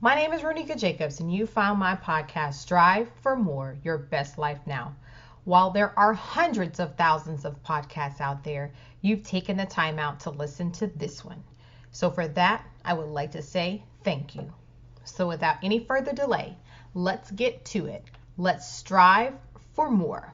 My name is Ronika Jacobs, and you found my podcast, Strive for More, Your Best Life Now. While there are hundreds of thousands of podcasts out there, you've taken the time out to listen to this one. So for that, I would like to say thank you. So without any further delay, let's get to it. Let's strive for more.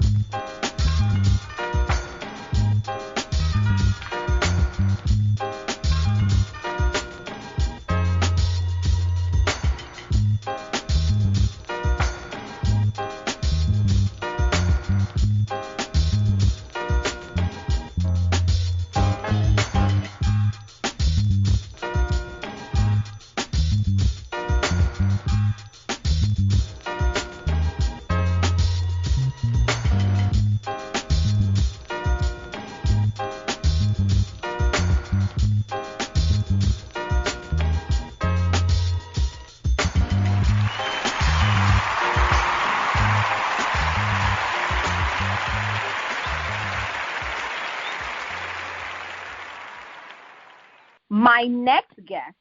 My next guest,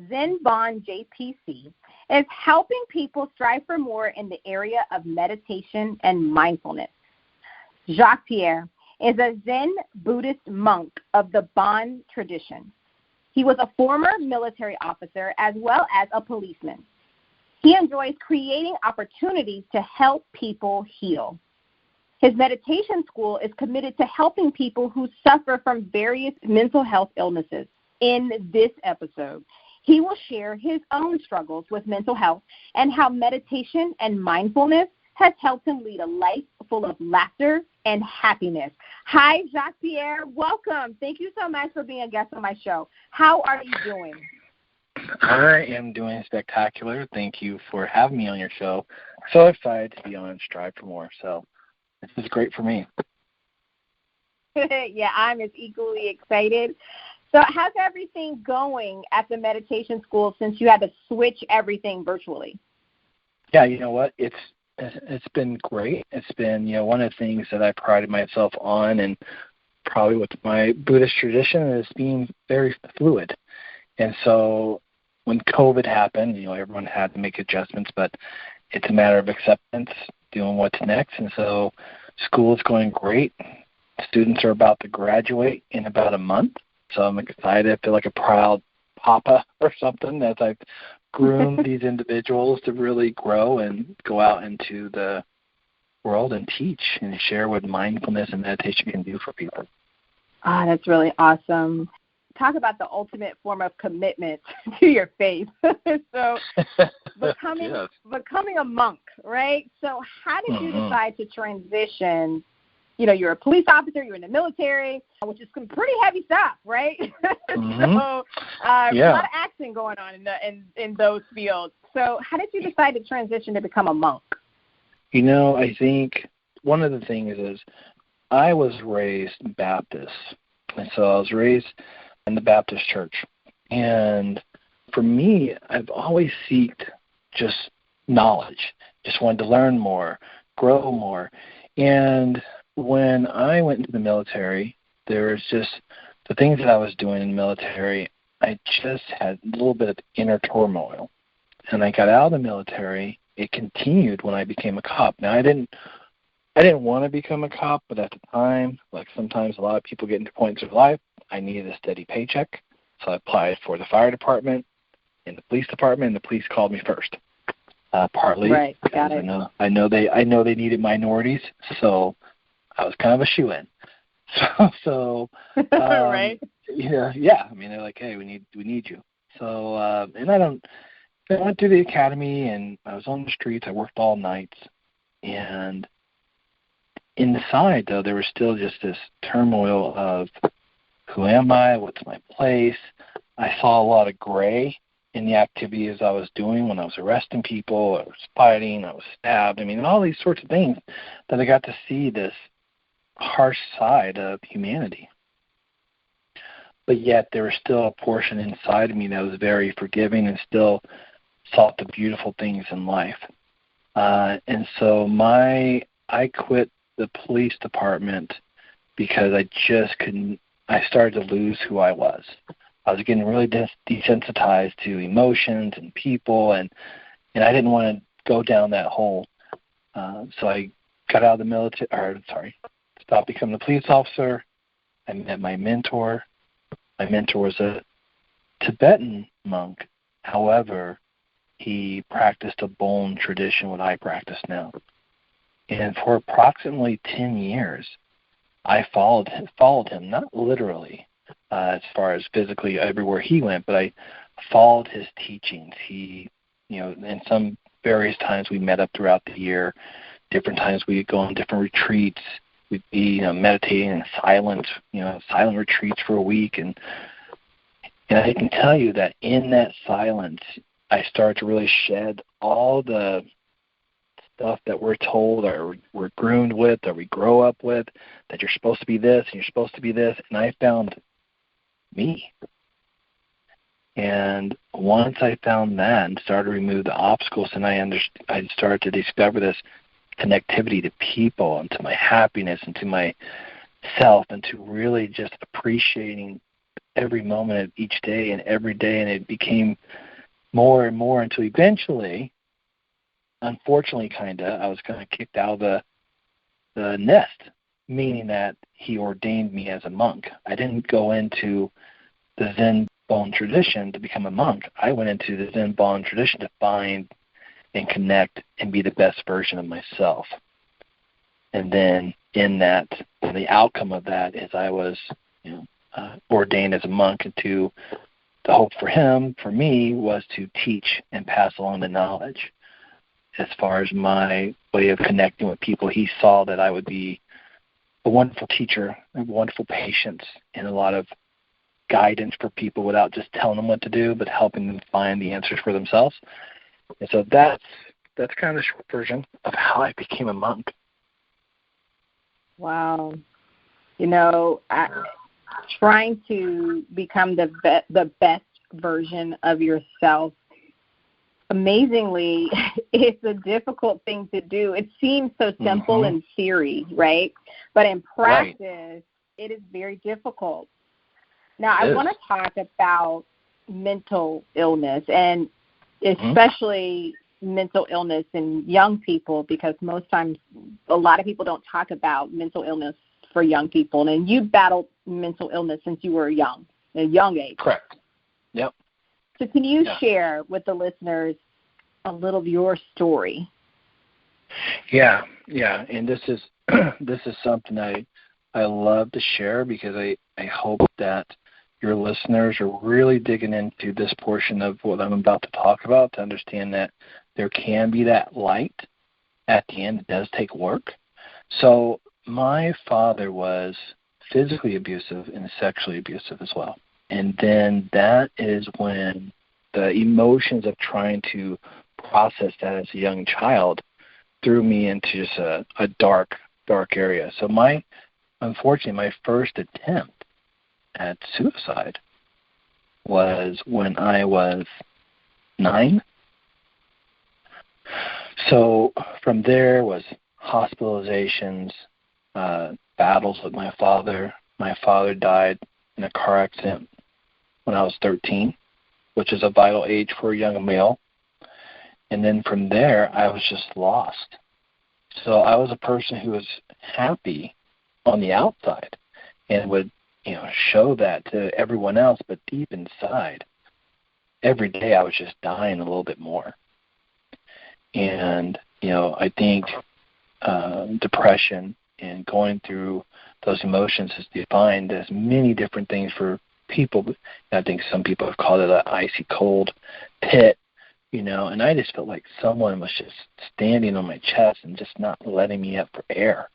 Zen Bond JPC, is helping people strive for more in the area of meditation and mindfulness. Jacques Pierre is a Zen Buddhist monk of the Bon tradition. He was a former military officer as well as a policeman. He enjoys creating opportunities to help people heal. His meditation school is committed to helping people who suffer from various mental health illnesses. In this episode, he will share his own struggles with mental health and how meditation and mindfulness has helped him lead a life full of laughter and happiness. Hi, Jacques Pierre. Welcome. Thank you so much for being a guest on my show. How are you doing? I am doing spectacular. Thank you for having me on your show. So excited to be on Strive for More. So this is great for me. Yeah, I'm as equally excited. So how's everything going at the meditation school since you had to switch everything virtually? Yeah, you know what? It's been great. It's been, one of the things that I prided myself on, and probably with my Buddhist tradition, is being very fluid. And so when COVID happened, everyone had to make adjustments, but it's a matter of acceptance, doing what's next. And so school is going great. Students are about to graduate in about a month. So I'm excited. I feel like a proud papa or something as I've groomed these individuals to really grow and go out into the world and teach and share what mindfulness and meditation can do for people. That's really awesome. Talk about the ultimate form of commitment to your faith. So becoming a monk, right? So how did you decide to transition? You're a police officer, you're in the military, which is some pretty heavy stuff, right? So a lot of action going on in those fields. So how did you decide to transition to become a monk? I think one of the things is I was raised Baptist. And so I was raised in the Baptist church. And for me, I've always sought just knowledge, just wanted to learn more, grow more. And when I went into the military, there was just the things that I was doing in the military, I just had a little bit of inner turmoil. And I got out of the military. It continued when I became a cop. Now, I didn't want to become a cop, but at the time, like sometimes a lot of people get into points of life, I needed a steady paycheck. So I applied for the fire department and the police department, and the police called me first. Partly right, got because it. I know they needed minorities, so I was kind of a shoe-in. So right. Yeah. I mean, they're like, hey, we need you. So and I went through the academy, and I was on the streets. I worked all nights, and inside though there was still just this turmoil of who am I? What's my place? I saw a lot of gray in the activities I was doing when I was arresting people, I was fighting, I was stabbed. I mean, all these sorts of things that I got to see this harsh side of humanity. But yet there was still a portion inside of me that was very forgiving and still saw the beautiful things in life. And so I quit the police department because I just couldn't. I started to lose who I was. I was getting really desensitized to emotions and people, and I didn't want to go down that hole. So I got out of the military, stopped becoming a police officer. I met my mentor. My mentor was a Tibetan monk. However, he practiced a Bon tradition, what I practice now. And for approximately 10 years, I followed him, not literally, as far as physically everywhere he went, but I followed his teachings. He, in some various times we met up throughout the year. Different times we'd go on different retreats. We'd be, meditating in silent retreats for a week. And I can tell you that in that silence, I started to really shed all the stuff that we're told or we're groomed with or we grow up with, that you're supposed to be this and you're supposed to be this. And I found me. And once I found that and started to remove the obstacles, and I started to discover this connectivity to people and to my happiness and to myself and to really just appreciating every moment of each day and every day. And it became more and more until eventually, unfortunately, I was kind of kicked out of the nest, meaning that he ordained me as a monk. I didn't go into the Zen Bon tradition to become a monk. I went into the Zen Bon tradition to find and connect and be the best version of myself. And then the outcome of that is I was ordained as a monk, and the hope for me was to teach and pass along the knowledge. As far as my way of connecting with people, he saw that I would be a wonderful teacher, a wonderful patience, and a lot of guidance for people without just telling them what to do, but helping them find the answers for themselves. And so that's kind of the short version of how I became a monk. Wow. Trying to become the best version of yourself, amazingly, it's a difficult thing to do. It seems so simple in theory, right? But in practice, It is very difficult. Now, I want to talk about mental illness, and especially mental illness in young people, because most times a lot of people don't talk about mental illness for young people. And you battled mental illness since you were a young age. Correct. Yep. So can you share with the listeners a little of your story? Yeah. And this is something I love to share, because I hope that your listeners are really digging into this portion of what I'm about to talk about, to understand that there can be that light at the end. It does take work. So my father was physically abusive and sexually abusive as well. And then that is when the emotions of trying to process that as a young child threw me into just a dark area. So unfortunately, my first attempt at suicide was when I was 9. So from there was hospitalizations, battles with my father. My father died in a car accident when I was 13, which is a vital age for a young male. And then from there, I was just lost. So I was a person who was happy on the outside and would, show that to everyone else, but deep inside, every day I was just dying a little bit more. And, I think depression and going through those emotions is defined as many different things for people. I think some people have called it an icy cold pit, and I just felt like someone was just standing on my chest and just not letting me up for air.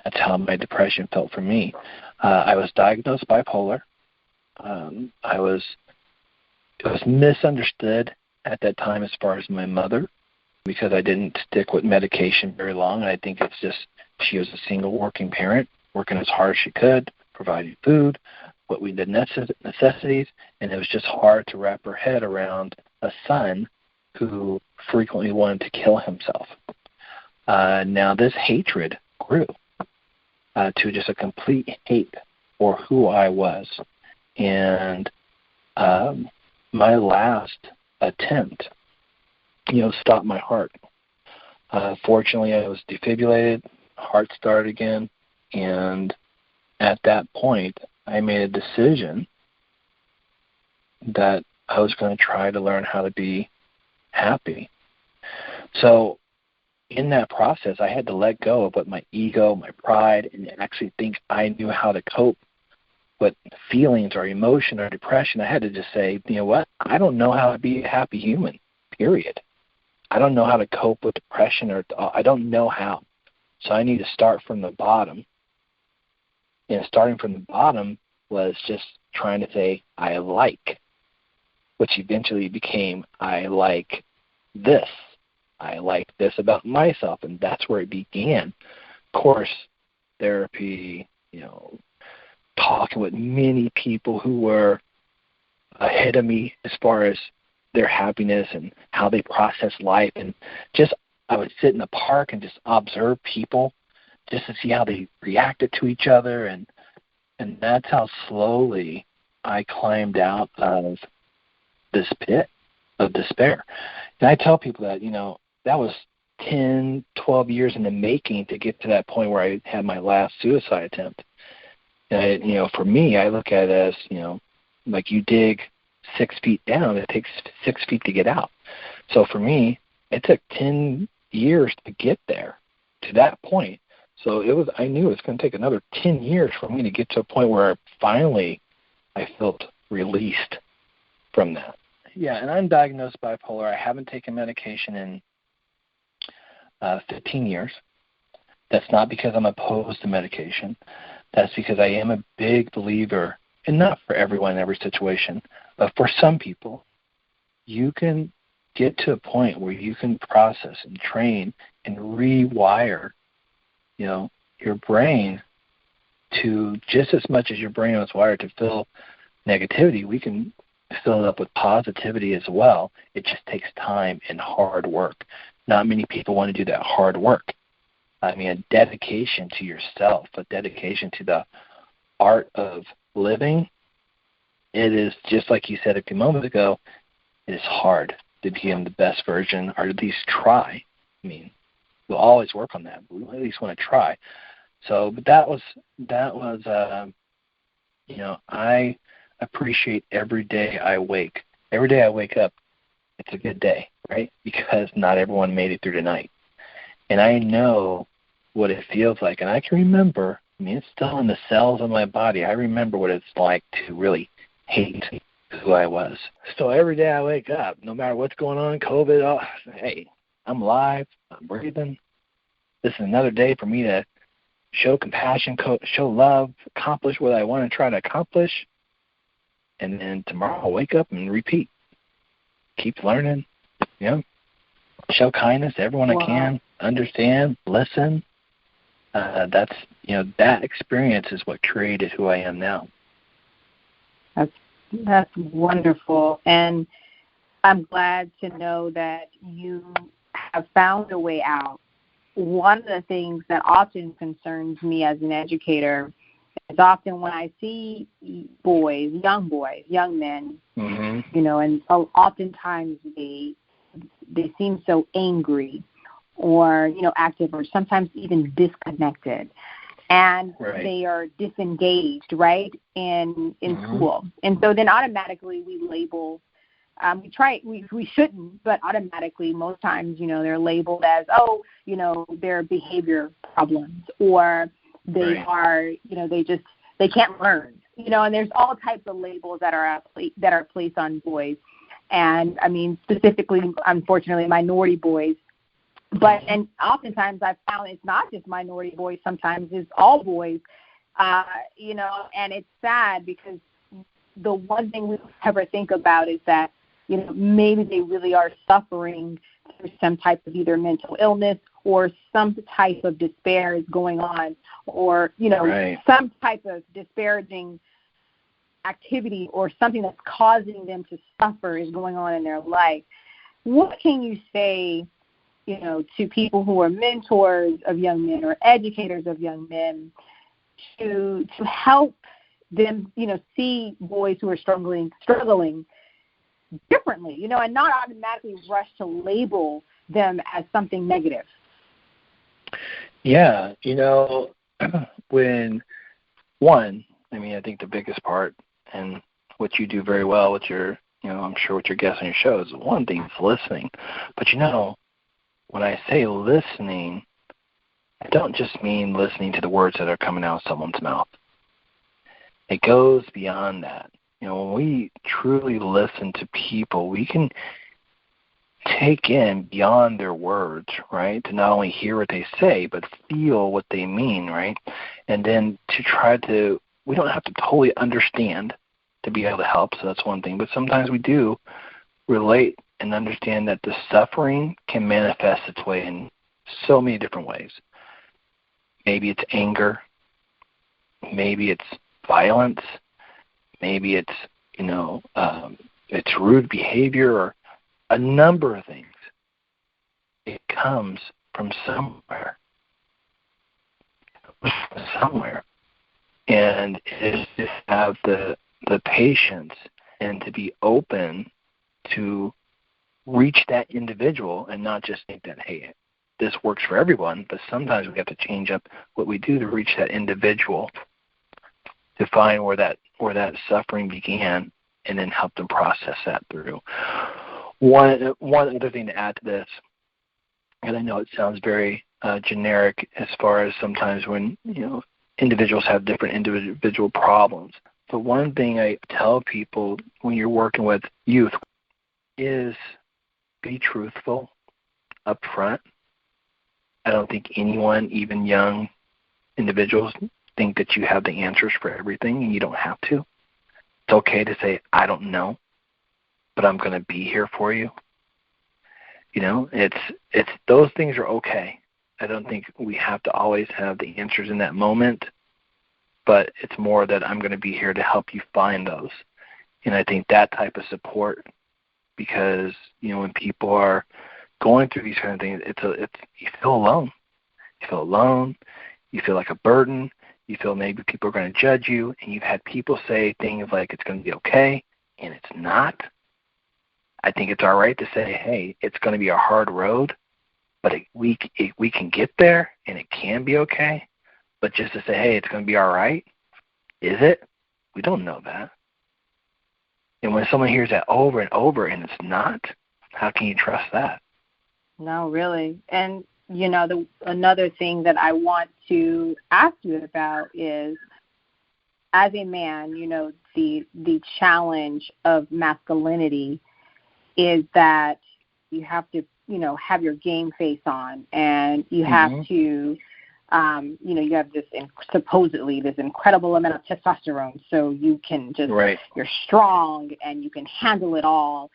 That's how my depression felt for me. I was diagnosed bipolar. It was misunderstood at that time as far as my mother, because I didn't stick with medication very long. And I think it's just she was a single working parent, working as hard as she could, providing food, what we did necessities, and it was just hard to wrap her head around a son who frequently wanted to kill himself. Now this hatred grew to just a complete hate for who I was. And my last attempt, stopped my heart. Fortunately, I was defibrillated, heart started again, and at that point, I made a decision that I was going to try to learn how to be happy. So in that process, I had to let go of what my ego, my pride, and actually think I knew how to cope with feelings or emotion or depression. I had to just say, you know what? I don't know how to be a happy human, period. I don't know how to cope with depression, or I don't know how. So I need to start from the bottom. And starting from the bottom was just trying to say, I like, which eventually became, I like this. I like this about myself, and that's where it began. Of course, therapy, talking with many people who were ahead of me as far as their happiness and how they process life. And just I would sit in the park and just observe people just to see how they reacted to each other. And that's how slowly I climbed out of this pit of despair. And I tell people that, that was 10, 12 years in the making to get to that point where I had my last suicide attempt. And, for me, I look at it as, like you dig 6 feet down, it takes 6 feet to get out. So for me, it took 10 years to get there, to that point. So I knew it was going to take another 10 years for me to get to a point where finally I felt released from that. Yeah, and I'm diagnosed bipolar. I haven't taken medication in 15 years. That's not because I'm opposed to medication. That's because I am a big believer, and not for everyone in every situation, but for some people, you can get to a point where you can process and train and rewire, your brain to just as much as your brain was wired to fill negativity, we can fill it up with positivity as well. It just takes time and hard work. Not many people want to do that hard work. I mean, a dedication to yourself, a dedication to the art of living. It is, just like you said a few moments ago, it is hard to become the best version, or at least try. I mean, we'll always work on that, but we at least want to try. So, but that was I appreciate every day I wake. Every day I wake up, it's a good day, right? Because not everyone made it through the night. And I know what it feels like. And I can remember, it's still in the cells of my body. I remember what it's like to really hate who I was. So every day I wake up, no matter what's going on, COVID, hey, I'm alive, I'm breathing. This is another day for me to show compassion, show love, accomplish what I want to try to accomplish. And then tomorrow I'll wake up and repeat. Keep learning, show kindness to everyone I can, understand, listen. That's, that experience is what created who I am now. That's wonderful. And I'm glad to know that you have found a way out. One of the things that often concerns me as an educator is often when I see boys, young men, mm-hmm. And oftentimes they seem so angry or, active or sometimes even disconnected. And right. They are disengaged, right, in mm-hmm. school. And so then automatically we label, we shouldn't, but automatically most times, they're labeled as, they're behavior problems, or they right. are, they can't learn, and there's all types of labels that are placed on boys. And I mean, specifically, unfortunately, minority boys. But, and oftentimes I've found it's not just minority boys, sometimes it's all boys, and it's sad because the one thing we never think about is that, maybe they really are suffering through some type of either mental illness or some type of despair is going on, or, right. some type of disparaging activity or something that's causing them to suffer is going on in their life. What can you say, to people who are mentors of young men or educators of young men to help them, see boys who are struggling differently, and not automatically rush to label them as something negative. Yeah, I think the biggest part, and what you do very well with your, I'm sure with your guests on your show, is one thing is listening. But when I say listening, I don't just mean listening to the words that are coming out of someone's mouth. It goes beyond that. When we truly listen to people, we can take in beyond their words, right? To not only hear what they say, but feel what they mean, right? And then we don't have to totally understand to be able to help, so that's one thing. But sometimes we do relate and understand that the suffering can manifest its way in so many different ways. Maybe it's anger. Maybe it's violence. Maybe it's, it's rude behavior, or a number of things. It comes from somewhere. And it's just have the patience and to be open to reach that individual and not just think that, hey, this works for everyone, but sometimes we have to change up what we do to reach that individual, to find where that suffering began, and then help them process that through. One other thing to add to this, and I know it sounds very generic as far as sometimes when individuals have different individual problems, but one thing I tell people when you're working with youth is be truthful up front. I don't think anyone, even young individuals, think that you have the answers for everything, and you don't have to. It's okay to say, I don't know, but I'm going to be here for you. It's those things are okay. I don't think we have to always have the answers in that moment, but it's more that I'm going to be here to help you find those. And I think that type of support, because when people are going through these kind of things, you feel alone. You feel alone. You feel like a burden. You feel maybe people are going to judge you, and you've had people say things like it's going to be okay, and it's not. I think it's all right to say, hey, it's going to be a hard road, but we can get there, and it can be okay. But just to say, hey, it's going to be all right, is it? We don't know that. And when someone hears that over and over and it's not, how can you trust that? No, really. And, another thing that I want to ask you about is, as a man, the challenge of masculinity is that you have to, have your game face on, and you have to, you have this supposedly this incredible amount of testosterone, so you can just, you're strong and you can handle it all,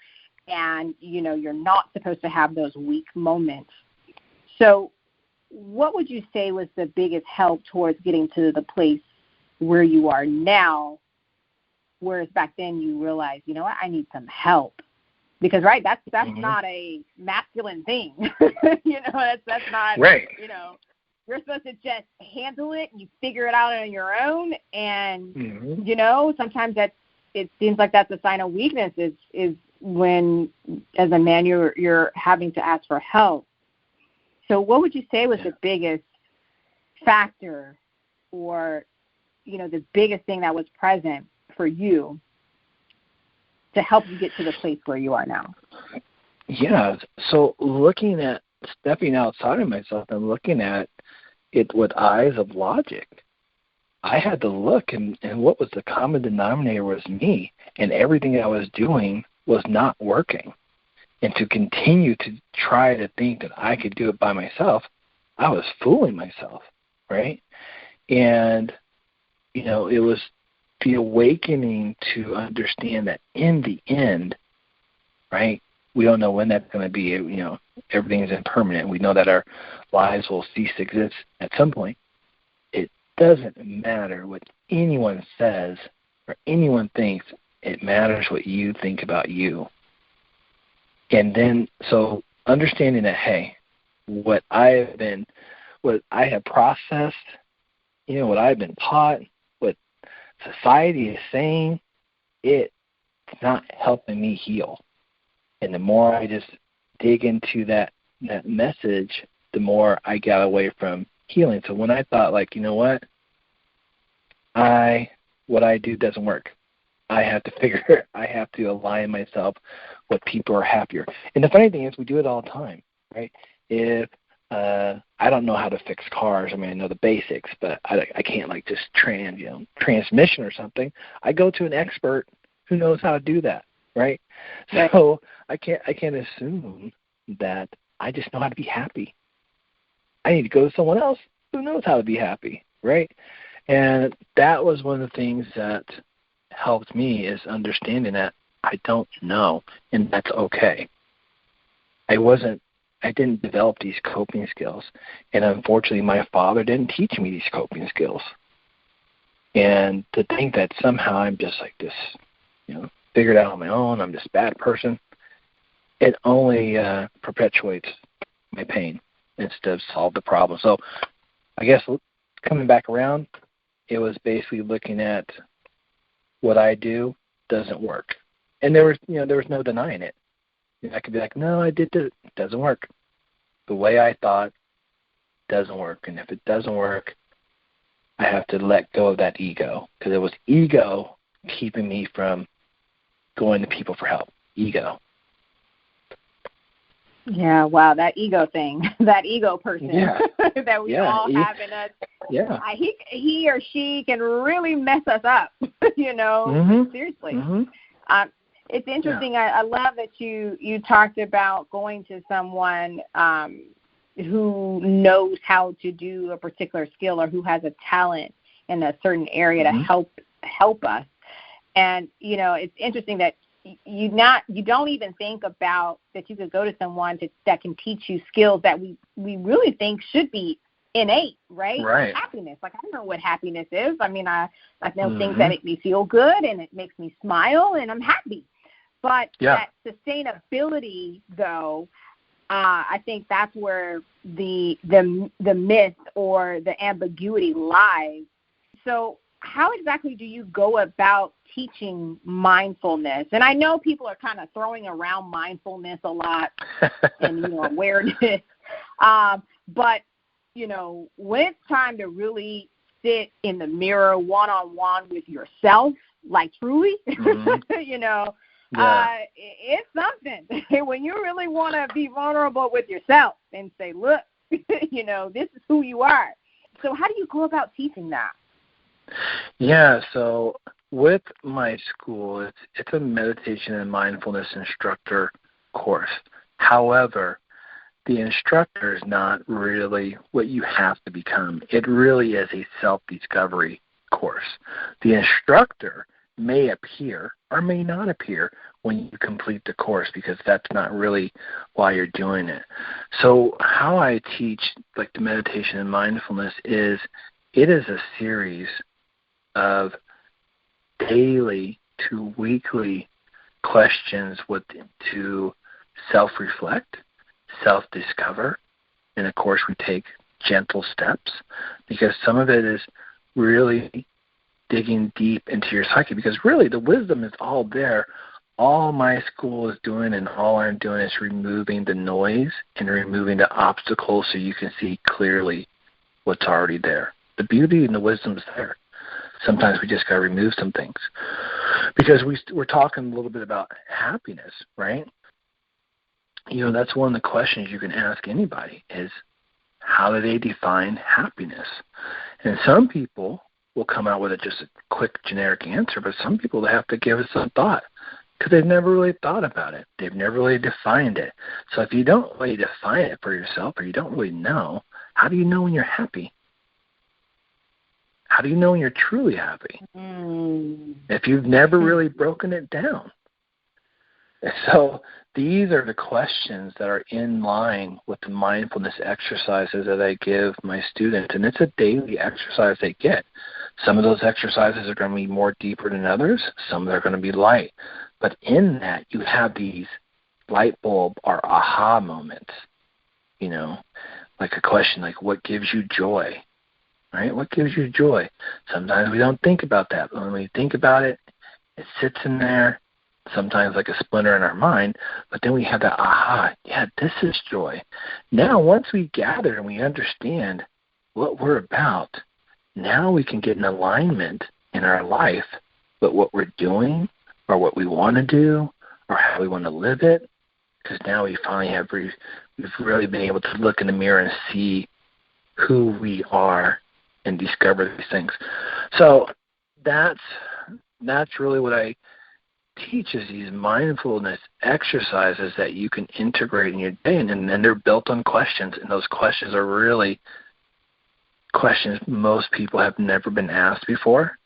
and, you're not supposed to have those weak moments. So what would you say was the biggest help towards getting to the place where you are now, whereas back then you realized, I need some help? Because, that's not a masculine thing. That's not, you're supposed to just handle it and you figure it out on your own. And, sometimes it seems like that's a sign of weakness is when, as a man, you're having to ask for help. So what would you say was the biggest factor, or, the biggest thing that was present for you to help you get to the place where you are now? Yeah. So looking at stepping outside of myself and looking at it with eyes of logic, I had to look, and what was the common denominator was me, and everything I was doing was not working. And to continue to try to think that I could do it by myself, I was fooling myself, right? And, it was the awakening to understand that in the end, right, we don't know when that's going to be. Everything is impermanent. We know that our lives will cease to exist at some point. It doesn't matter what anyone says or anyone thinks. It matters what you think about you. And then, so understanding that, hey, what I have processed, what I've been taught, what society is saying, it's not helping me heal. And the more I just dig into that message, the more I got away from healing. So when I thought, like, you know what I do doesn't work. I have to align myself with people who are happier. And the funny thing is, we do it all the time, right? If I don't know how to fix cars. I mean, I know the basics, but I can't like just transmission or something. I go to an expert who knows how to do that, right? So I can't assume that I just know how to be happy. I need to go to someone else who knows how to be happy, right? And that was one of the things that helped me, is understanding that I don't know, and that's okay. I didn't develop these coping skills, and unfortunately my father didn't teach me these coping skills. And to think that somehow I'm just like this, figured out on my own, I'm this bad person, it only perpetuates my pain instead of solve the problem. So I guess coming back around, it was basically looking at what I do doesn't work. And there was no denying it. I could be like, no, I did it. It doesn't work. The way I thought doesn't work. And if it doesn't work, I have to let go of that ego, because it was ego keeping me from going to people for help. Ego. Yeah, wow, that ego thing, that ego person that we all have in us. Yeah. He or she can really mess us up, seriously. Mm-hmm. It's interesting. Yeah. I love that you talked about going to someone who knows how to do a particular skill, or who has a talent in a certain area to help us. And, it's interesting that you don't even think about that you could go to someone that can teach you skills that we really think should be innate, right? Right. Happiness. Like, I don't know what happiness is. I mean, I know things that make me feel good, and it makes me smile, and I'm happy. But that sustainability, though, I think that's where the myth or the ambiguity lies. So how exactly do you go about teaching mindfulness? And I know people are kind of throwing around mindfulness a lot and, awareness. But, when it's time to really sit in the mirror one-on-one with yourself, like truly, it's something when you really want to be vulnerable with yourself and say, look, this is who you are. So how do you go about teaching that? Yeah, so with my school, it's a meditation and mindfulness instructor course. However, the instructor is not really what you have to become. It really is a self-discovery course. The instructor may appear or may not appear when you complete the course, because that's not really why you're doing it. So how I teach like the meditation and mindfulness is, it is a series of daily to weekly questions to self-reflect, self-discover, and of course we take gentle steps, because some of it is really digging deep into your psyche, because really the wisdom is all there. All my school is doing and all I'm doing is removing the noise and removing the obstacles so you can see clearly what's already there. The beauty and the wisdom is there. Sometimes we just got to remove some things, because we're talking a little bit about happiness, right? That's one of the questions you can ask anybody is, how do they define happiness? And some people will come out with just a quick generic answer, but some people have to give it some thought, because they've never really thought about it. They've never really defined it. So if you don't really define it for yourself, or you don't really know, how do you know when you're happy? How do you know when you're truly happy? If you've never really broken it down. So these are the questions that are in line with the mindfulness exercises that I give my students. And it's a daily exercise they get. Some of those exercises are going to be more deeper than others. Some are going to be light. But in that, you have these light bulb or aha moments. Like a question like, what gives you joy? right? What gives you joy? Sometimes we don't think about that. But when we think about it, it sits in there, sometimes like a splinter in our mind, but then we have that aha, yeah, this is joy. Now, once we gather and we understand what we're about, now we can get an alignment in our life with what we're doing or what we want to do or how we want to live it, because now we finally have we've really been able to look in the mirror and see who we are and discover these things. So that's really what I teach, is these mindfulness exercises that you can integrate in your day, and they're built on questions, and those questions are really questions most people have never been asked before,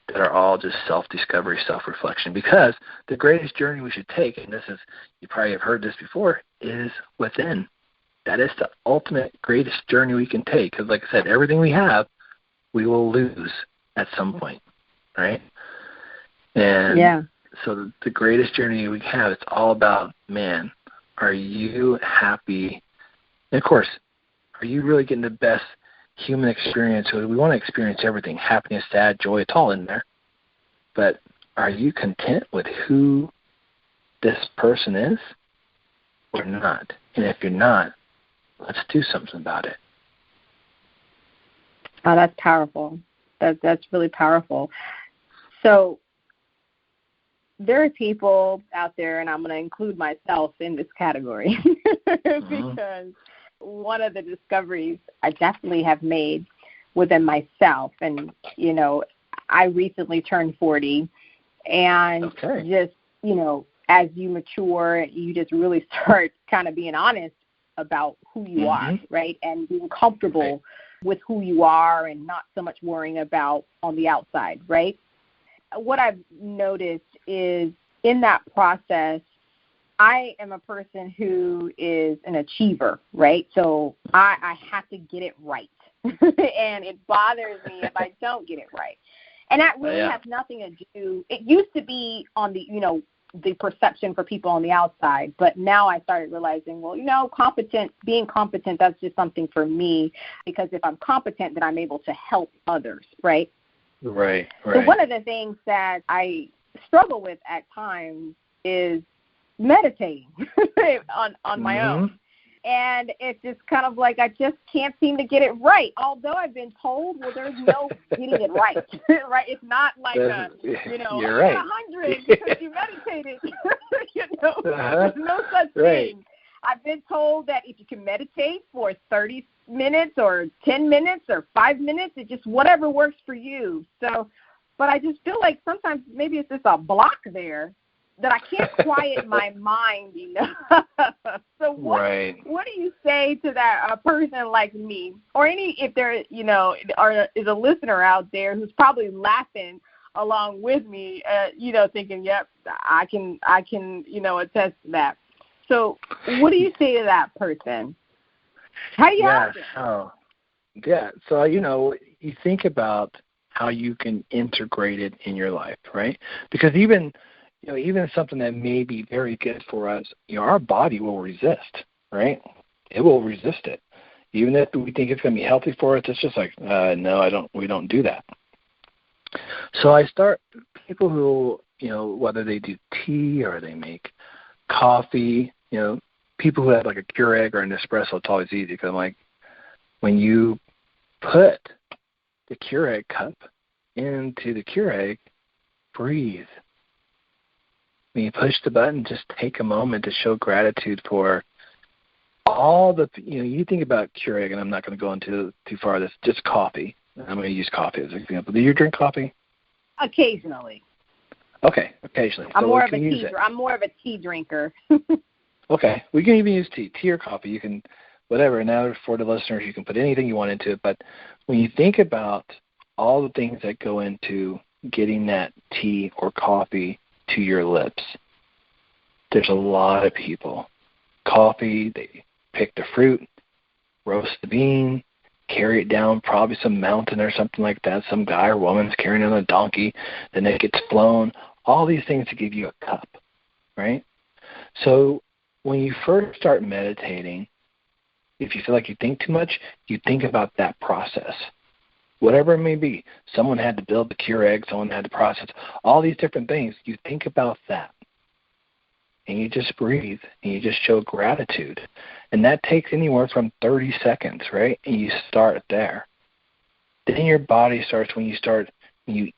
that are all just self-discovery, self-reflection. Because the greatest journey we should take, and this is, you probably have heard this before, is within. That is the ultimate greatest journey we can take. Because like I said, everything we have, we will lose at some point, right? And so the greatest journey we have, it's all about, man, are you happy? And of course, are you really getting the best human experience? We want to experience everything, happiness, sad, joy, it's all in there. But are you content with who this person is or not? And if you're not, let's do something about it. Oh, that's powerful. That's really powerful. So there are people out there, and I'm going to include myself in this category, because one of the discoveries I definitely have made within myself, and, you know, I recently turned 40, and just, you know, as you mature, you just really start kind of being honest about who you are, right, and being comfortable with who you are and not so much worrying about on the outside, right? What I've noticed is in that process, I am a person who is an achiever, right? So I have to get it right. And it bothers me if I don't get it right. And that really has nothing to do, it used to be on the, you know, the perception for people on the outside, but now I started realizing, well, you know, being competent, that's just something for me, because if I'm competent, then I'm able to help others, right? Right. So one of the things that I struggle with at times is meditating on my own. And it's just kind of like I just can't seem to get it right. Although I've been told, well, there's no getting it right, right? It's not like you know, you're right. 100 because you meditated. You know, there's no such thing. I've been told that if you can meditate for 30 minutes or 10 minutes or 5 minutes, it just whatever works for you. So, but I just feel like sometimes maybe it's just a block there that I can't quiet my mind, you know. So what do you say to that a person like me, or if there, you know, is a listener out there who's probably laughing along with me, you know, thinking, yep, I can, you know, attest to that. So what do you say to that person? How do you help them? So, you know, you think about how you can integrate it in your life, right? Because even something that may be very good for us, you know, our body will resist, right? It will resist it. Even if we think it's going to be healthy for us, it's just like, no, we don't do that. So I start people who, you know, whether they do tea or they make coffee, you know, people who have like a Keurig or an espresso, it's always easy because I'm like, when you put the Keurig cup into the Keurig, breathe. When you push the button, just take a moment to show gratitude for all the, you know, you think about Keurig, and I'm not going to go into too far this, just coffee. I'm going to use coffee as an example. Do you drink coffee? Occasionally. Okay, occasionally. I'm more of a tea drinker. Okay, we can even use tea or coffee. You can, whatever. Now for the listeners, you can put anything you want into it. But when you think about all the things that go into getting that tea or coffee to your lips, there's a lot of people. Coffee, they pick the fruit, roast the bean, carry it down probably some mountain or something like that. Some guy or woman's carrying it on a donkey. Then it gets flown. All these things to give you a cup, right? So when you first start meditating, if you feel like you think too much, you think about that process. whatever it may be. Someone had to build the Keurig, someone had to process all these different things. You think about that, and you just breathe, and you just show gratitude. And that takes anywhere from 30 seconds, right? And you start there. Then your body starts, when you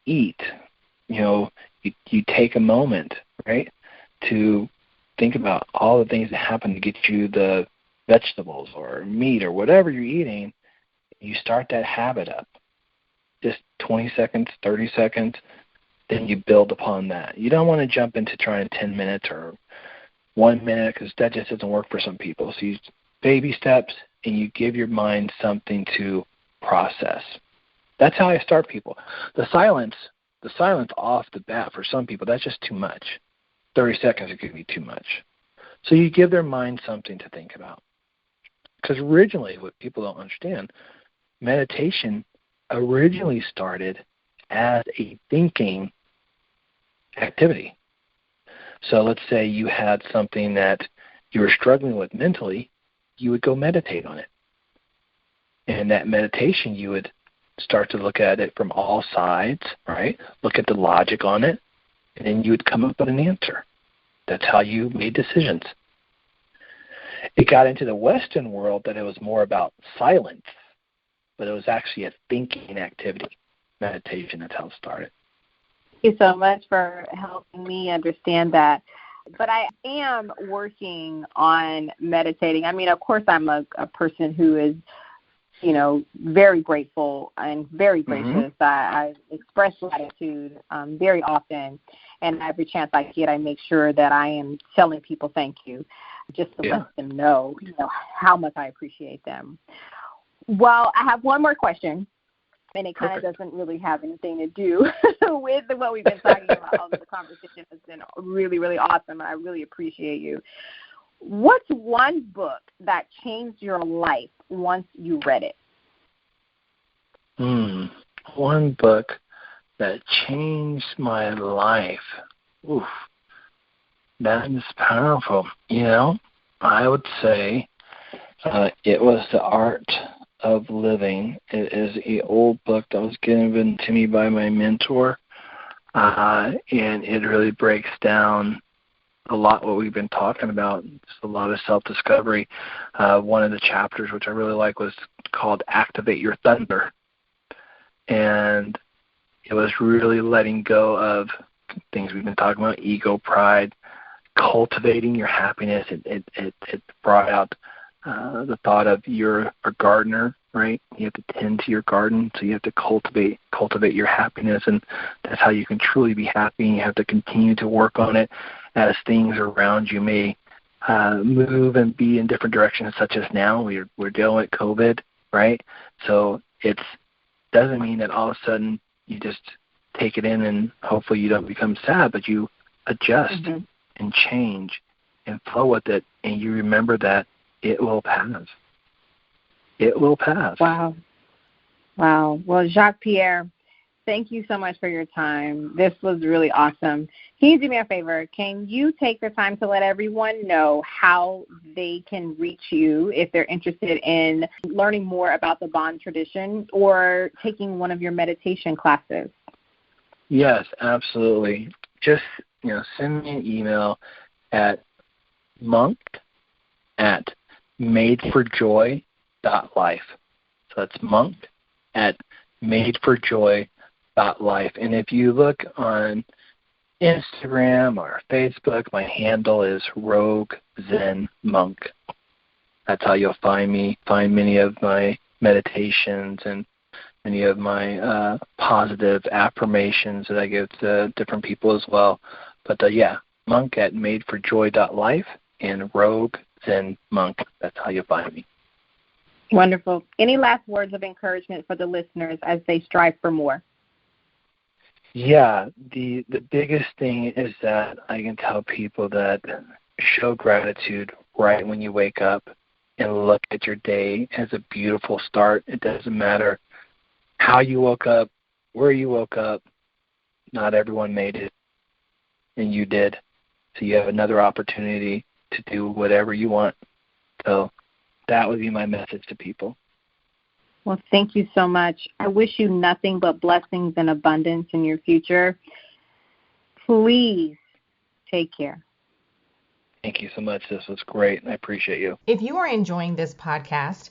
eat, you take a moment, right, to think about all the things that happen to get you the vegetables or meat or whatever you're eating. You start that habit up. Just 20 seconds, 30 seconds, then you build upon that. You don't want to jump into trying 10 minutes or 1 minute, because that just doesn't work for some people. So you baby steps, and you give your mind something to process. That's how I start people. The silence off the bat for some people, that's just too much. 30 seconds, it could be too much. So you give their mind something to think about. Because originally, what people don't understand, meditation originally started as a thinking activity. So let's say you had something that you were struggling with mentally, you would go meditate on it. And that meditation, you would start to look at it from all sides, right? Look at the logic on it, and then you would come up with an answer. That's how you made decisions. It got into the Western world that it was more about silence, but it was actually a thinking activity. Meditation, that's how it started. Thank you so much for helping me understand that. But I am working on meditating. I mean, of course, I'm a person who is, very grateful and very gracious. Mm-hmm. I express gratitude very often, and every chance I get, I make sure that I am telling people thank you, just to let them know, how much I appreciate them. Well, I have one more question, and it kind of doesn't really have anything to do with what we've been talking about. The conversation has been really, really awesome, and I really appreciate you. What's one book that changed your life once you read it? One book that changed my life. Oof, that is powerful. I would say it was The Art of Living. It is an old book that was given to me by my mentor, and it really breaks down a lot what we've been talking about. Just a lot of self-discovery. One of the chapters, which I really like, was called Activate Your Thunder. And it was really letting go of things we've been talking about, ego, pride, cultivating your happiness. It brought out the thought of you're a gardener, right? You have to tend to your garden, so you have to cultivate your happiness, and that's how you can truly be happy. And you have to continue to work on it as things around you may move and be in different directions, such as now we're dealing with COVID, right? So it doesn't mean that all of a sudden you just take it in and hopefully you don't become sad, but you adjust and change and flow with it, and you remember that it will pass. It will pass. Wow. Well, Jacques-Pierre, thank you so much for your time. This was really awesome. Can you do me a favor? Can you take the time to let everyone know how they can reach you if they're interested in learning more about the Bond tradition or taking one of your meditation classes? Yes, absolutely. Just, send me an email at monk@madeforjoy.life. So that's monk@madeforjoy.life. And if you look on Instagram or Facebook, my handle is Rogue Zen Monk. That's how you'll find me. Find many of my meditations and many of my positive affirmations that I give to different people as well. But monk@madeforjoy.life and Rogue Zen Monk. That's how you find me. Wonderful. Any last words of encouragement for the listeners as they strive for more? Yeah, the biggest thing is that I can tell people that show gratitude right when you wake up and look at your day as a beautiful start. It doesn't matter how you woke up, where you woke up. Not everyone made it, and you did. So you have another opportunity to do whatever you want. So that would be my message to people. Well, thank you so much. I wish you nothing but blessings and abundance in your future. Please take care. Thank you so much. This was great. I appreciate you. If you are enjoying this podcast,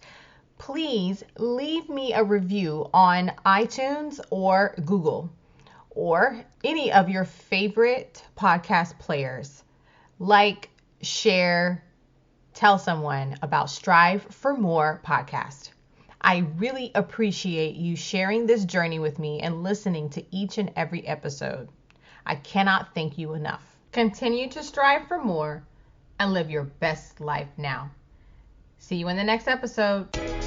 please leave me a review on iTunes or Google or any of your favorite podcast players. Like, share, tell someone about Strive for More podcast. I really appreciate you sharing this journey with me and listening to each and every episode. I cannot thank you enough. Continue to strive for more and live your best life now. See you in the next episode.